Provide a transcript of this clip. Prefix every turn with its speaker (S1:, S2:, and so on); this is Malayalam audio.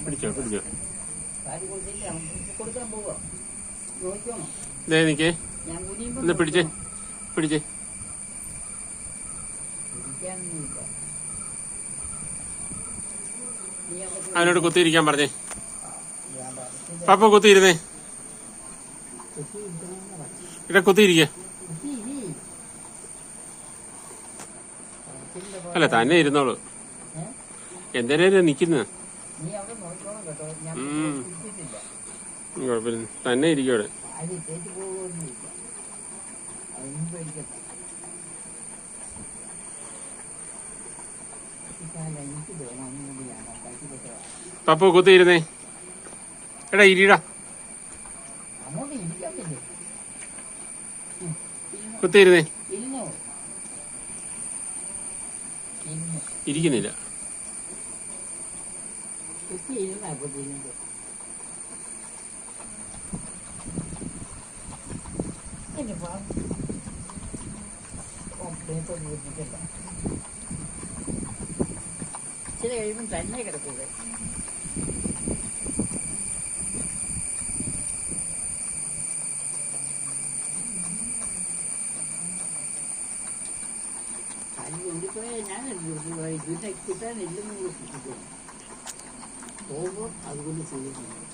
S1: പിടിച്ചോ നിക്കേ ഒന്ന് പിടിച്ചേ അവനോട് കുത്തിയിരിക്കാൻ പറഞ്ഞേ. പപ്പ കുത്തിയിരുന്നേ. ഇവിടെ കുത്തിയിരിക്കേ. അല്ല തന്നെ ഇരുന്നോളൂ. എന്തേലും നിക്കുന്ന കുഴപ്പമില്ല. തന്നെ ഇരിക്കും അവിടെ. പപ്പു കുത്തിയിരുന്നേ. എടാ ഇരിടാ. കുത്തിയിരുന്നേ. ഇരിക്കുന്നില്ല.
S2: ചില കഴിയുമ്പോൾ തന്നെ കിടക്കൂടെ. അത് കൊണ്ടുപോയാൽ ഞാൻ കിട്ടാനില്ലെന്ന് പോകുമ്പോൾ അതുകൊണ്ട് ചെയ്യുന്നു.